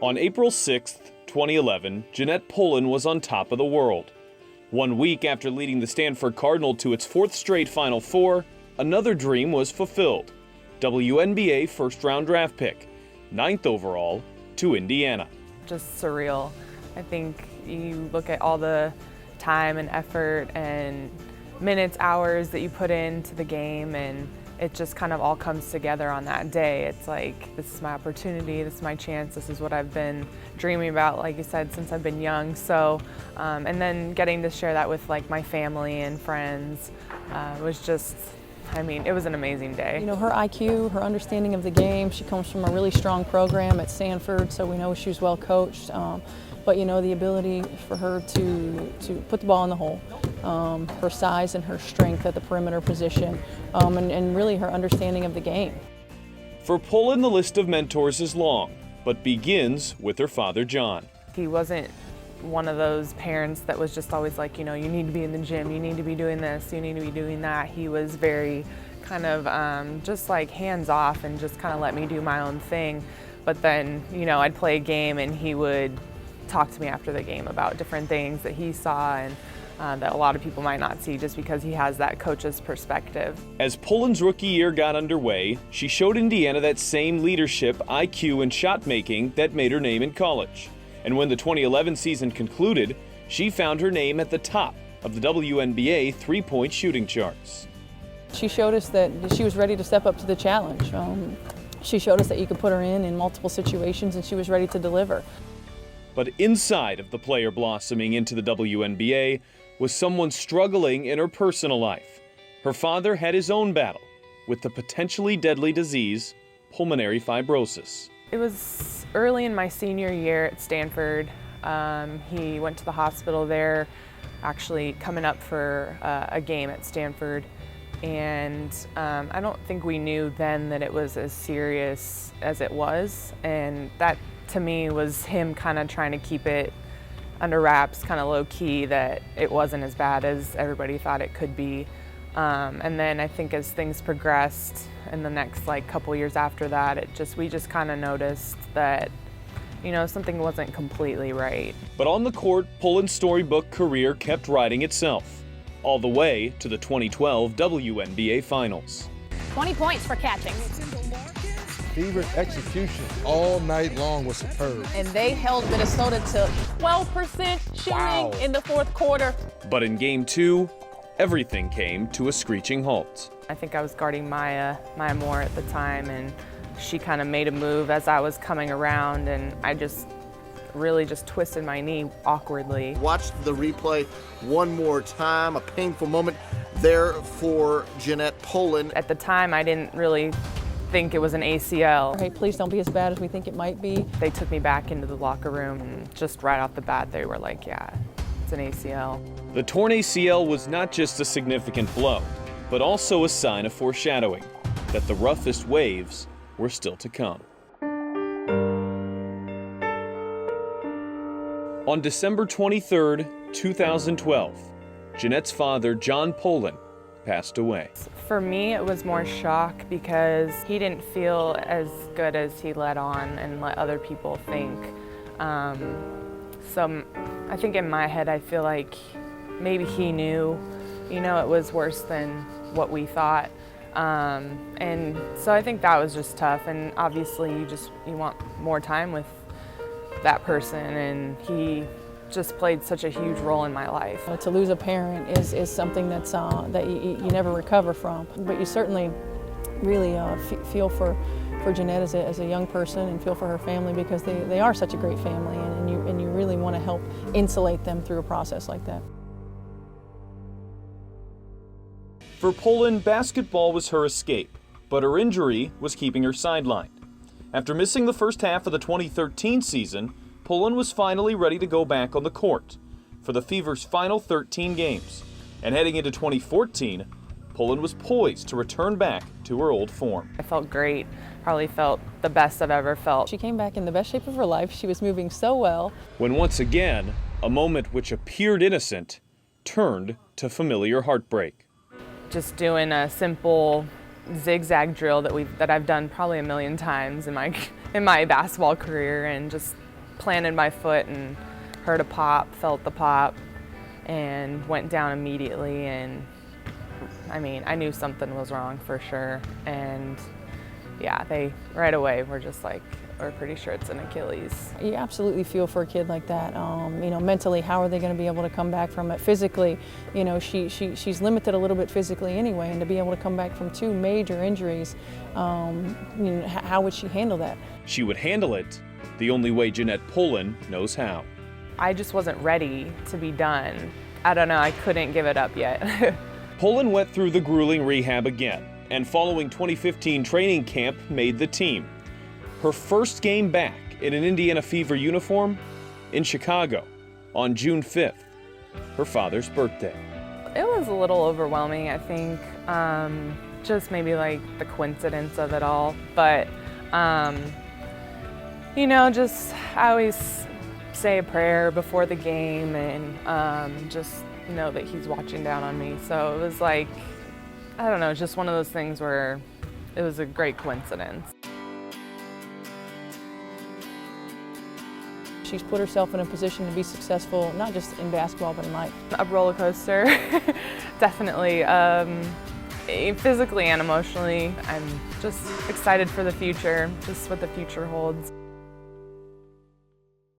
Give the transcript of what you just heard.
On April 6, 2011, Jeanette Pohlen was on top of the world. 1 week after leading the Stanford Cardinal to its 4th straight Final Four, another dream was fulfilled. WNBA first-round draft pick, 9th overall, to Indiana. Just surreal. I think you look at all the time and effort and minutes, hours that you put into the game, and it just kind of all comes together on that day. It's like, this is my opportunity, this is my chance, this is what I've been dreaming about, like you said, since I've been young. So, and then getting to share that with like my family and friends was just, I mean, it was an amazing day. You know, her IQ, her understanding of the game, she comes from a really strong program at Stanford, so we know she was well coached. But you know, the ability for her to put the ball in the hole, her size and her strength at the perimeter position, and really her understanding of the game. For Pohlen, the list of mentors is long, but begins with her father, John. He wasn't one of those parents that was just always like, you know, you need to be in the gym, you need to be doing this, you need to be doing that. He was very kind of just like hands off and just kind of let me do my own thing. But then, you know, I'd play a game and he would talk to me after the game about different things that he saw and that a lot of people might not see just because he has that coach's perspective. As Pohlen's rookie year got underway, she showed Indiana that same leadership, IQ, and shot making that made her name in college. And when the 2011 season concluded, she found her name at the top of the WNBA three-point shooting charts. She showed us that she was ready to step up to the challenge. She showed us that you could put her in multiple situations, and she was ready to deliver. But inside of the player blossoming into the WNBA was someone struggling in her personal life. Her father had his own battle with the potentially deadly disease, pulmonary fibrosis. It was early in my senior year at Stanford. He went to the hospital there, actually coming up for a game at Stanford. And I don't think we knew then that it was as serious as it was. And that, to me, was him kind of trying to keep it under wraps, kind of low-key, that it wasn't as bad as everybody thought it could be. And then I think as things progressed in the next like couple years after that, we just kind of noticed that, you know, something wasn't completely right. But on the court, Pohlen's storybook career kept writing itself, all the way to the 2012 WNBA Finals. 20 points for catching. Fever's execution all night long was superb. And they held Minnesota to 12% shooting in the fourth quarter. But in Game 2, everything came to a screeching halt. I think I was guarding Maya Moore at the time, and she kind of made a move as I was coming around, and I just really just twisted my knee awkwardly. Watch the replay one more time, a painful moment there for Jeanette Pohlen. At the time, I didn't really think it was an ACL. Hey, please don't be as bad as we think it might be. They took me back into the locker room, and just right off the bat, they were like, yeah, it's an ACL. The torn ACL was not just a significant blow, but also a sign of foreshadowing that the roughest waves were still to come. On December 23, 2012, Jeanette's father, John Pohlen, passed away. For me, it was more shock because he didn't feel as good as he let on and let other people think. So I think in my head, I feel like maybe he knew, you know, it was worse than what we thought. And so I think that was just tough. And obviously you want more time with that person, and he just played such a huge role in my life. To lose a parent is something that's that you never recover from. But you certainly really feel for Jeanette as a young person, and feel for her family, because they are such a great family, and you really want to help insulate them through a process like that. For Pohlen, basketball was her escape, but her injury was keeping her sidelined. After missing the first half of the 2013 season, Pohlen was finally ready to go back on the court for the Fever's final 13 games. And heading into 2014, Pohlen was poised to return back to her old form. I felt great, probably felt the best I've ever felt. She came back in the best shape of her life. She was moving so well. When once again, a moment which appeared innocent turned to familiar heartbreak. Just doing a simple zigzag drill that I've done probably a million times in my basketball career, and just planted my foot and heard a pop, felt the pop, and went down immediately. And I mean, I knew something was wrong for sure. And yeah, they right away were just like, we're pretty sure it's an Achilles. You absolutely feel for a kid like that. You know, mentally, how are they going to be able to come back from it? Physically, you know, she's limited a little bit physically anyway, and to be able to come back from 2 major injuries, you know, how would she handle that? She would handle it the only way Jeanette Pohlen knows how. I just wasn't ready to be done. I don't know, I couldn't give it up yet. Pohlen went through the grueling rehab again, and following 2015 training camp, made the team. Her first game back in an Indiana Fever uniform in Chicago on June 5th, her father's birthday. It was a little overwhelming, I think, just maybe like the coincidence of it all. But, you know, just I always say a prayer before the game and just know that he's watching down on me. So it was like, I don't know, just one of those things where it was a great coincidence. She's put herself in a position to be successful, not just in basketball, but in life. A roller coaster, definitely. Physically and emotionally, I'm just excited for the future, just what the future holds.